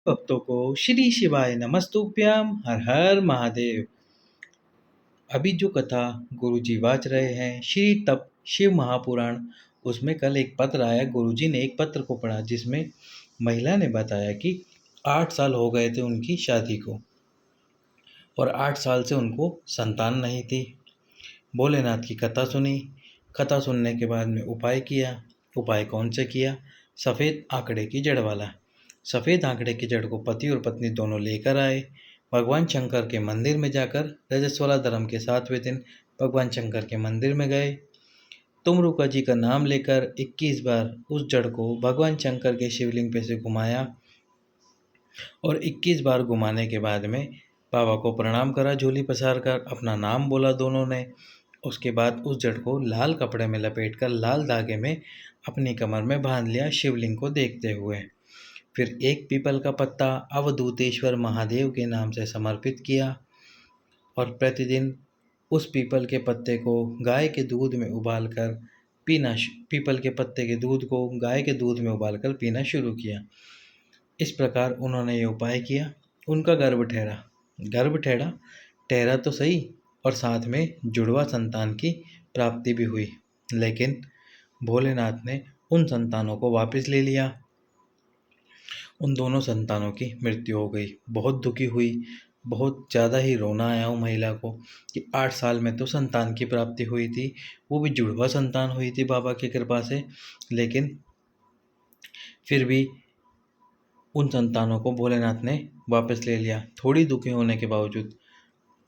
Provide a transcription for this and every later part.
भक्तों को श्री शिवाय नमस्तुभ्यम, हर हर महादेव। अभी जो कथा गुरुजी वाच रहे हैं श्री तप शिव महापुराण, उसमें कल एक पत्र आया। गुरुजी ने एक पत्र को पढ़ा जिसमें महिला ने बताया कि 8 साल हो गए थे उनकी शादी को और 8 साल से उनको संतान नहीं थी। भोलेनाथ की कथा सुनी। कथा सुनने के बाद में उपाय किया। उपाय कौन से किया? सफ़ेद आंकड़े की जड़ वाला। सफ़ेद आंकड़े की जड़ को पति और पत्नी दोनों लेकर आए। भगवान शंकर के मंदिर में जाकर रजस्वला धर्म के 7वें दिन भगवान शंकर के मंदिर में गए। तुमरुका जी का नाम लेकर 21 बार उस जड़ को भगवान शंकर के शिवलिंग पे से घुमाया और 21 बार घुमाने के बाद में बाबा को प्रणाम करा। झोली पसार कर अपना नाम बोला दोनों ने। उसके बाद उस जड़ को लाल कपड़े में लपेटकर लाल धागे में अपनी कमर में बांध लिया शिवलिंग को देखते हुए। फिर एक पीपल का पत्ता अवधूतेश्वर महादेव के नाम से समर्पित किया और प्रतिदिन उस पीपल के पत्ते को गाय के दूध में उबालकर पीना पीपल के पत्ते के दूध को गाय के दूध में उबालकर पीना शुरू किया। इस प्रकार उन्होंने ये उपाय किया। उनका गर्भ ठहरा तो सही और साथ में जुड़वा संतान की प्राप्ति भी हुई, लेकिन भोलेनाथ ने उन संतानों को वापस ले लिया। उन दोनों संतानों की मृत्यु हो गई। बहुत दुखी हुई, बहुत ज़्यादा ही रोना आया उन महिला को कि 8 साल में तो संतान की प्राप्ति हुई थी, वो भी जुड़वा संतान हुई थी बाबा की कृपा से, लेकिन फिर भी उन संतानों को भोलेनाथ ने वापस ले लिया। थोड़ी दुखी होने के बावजूद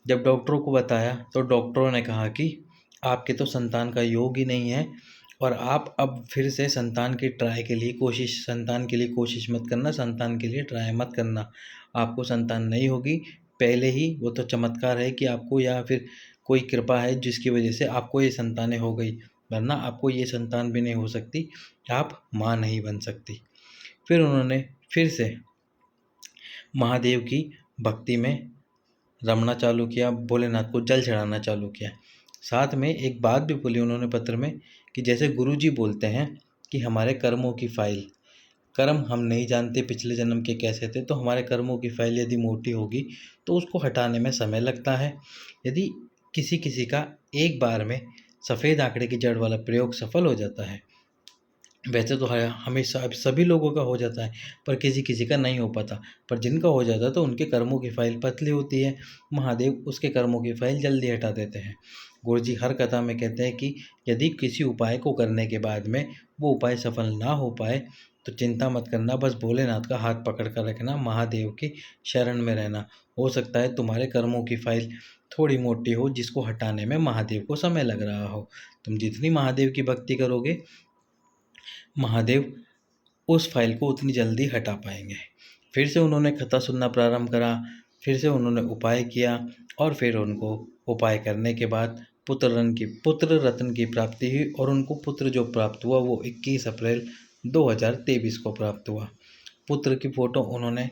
जब डॉक्टरों को बताया तो डॉक्टरों ने कहा कि आपके तो संतान का योग ही नहीं है और आप अब फिर से संतान के लिए कोशिश मत करना, संतान के लिए ट्राई मत करना, आपको संतान नहीं होगी। पहले ही वो तो चमत्कार है कि आपको या फिर कोई कृपा है जिसकी वजह से आपको ये संतानें हो गई, वरना आपको ये संतान भी नहीं हो सकती, आप माँ नहीं बन सकती। फिर उन्होंने फिर से महादेव की भक्ति में रमना चालू किया, भोलेनाथ को जल चढ़ाना चालू किया। साथ में एक बात भी बोली उन्होंने पत्र में कि जैसे गुरुजी बोलते हैं कि हमारे कर्मों की फाइल, कर्म हम नहीं जानते पिछले जन्म के कैसे थे, तो हमारे कर्मों की फाइल यदि मोटी होगी तो उसको हटाने में समय लगता है। यदि किसी का एक बार में सफ़ेद आंकड़े की जड़ वाला प्रयोग सफल हो जाता है, वैसे तो हमेशा सभी लोगों का हो जाता है, पर किसी का नहीं हो पाता, पर जिनका हो जाता है तो उनके कर्मों की फाइल पतली होती है। महादेव उसके कर्मों की फाइल जल्दी हटा देते हैं। गुरुजी हर कथा में कहते हैं कि यदि किसी उपाय को करने के बाद में वो उपाय सफल ना हो पाए तो चिंता मत करना, बस भोलेनाथ का हाथ पकड़ कर रखना, महादेव की शरण में रहना। हो सकता है तुम्हारे कर्मों की फाइल थोड़ी मोटी हो जिसको हटाने में महादेव को समय लग रहा हो। तुम जितनी महादेव की भक्ति करोगे, महादेव उस फाइल को उतनी जल्दी हटा पाएंगे। फिर से उन्होंने कथा सुनना प्रारंभ करा, फिर से उन्होंने उपाय किया और फिर उनको उपाय करने के बाद पुत्र रत्न की प्राप्ति हुई और उनको पुत्र जो प्राप्त हुआ वो 21 अप्रैल 2023 को प्राप्त हुआ। पुत्र की फ़ोटो उन्होंने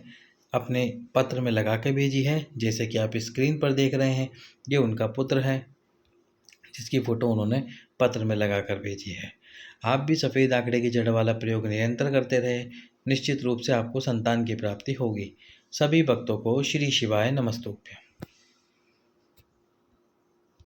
अपने पत्र में लगा के भेजी है, जैसे कि आप स्क्रीन पर देख रहे हैं। ये उनका पुत्र है जिसकी फ़ोटो उन्होंने पत्र में लगा कर भेजी है। आप भी सफ़ेद आंकड़े की जड़ वाला प्रयोग निरंतर करते रहे, निश्चित रूप से आपको संतान की प्राप्ति होगी। सभी भक्तों को श्री शिवाय नमस्तुभ्यं।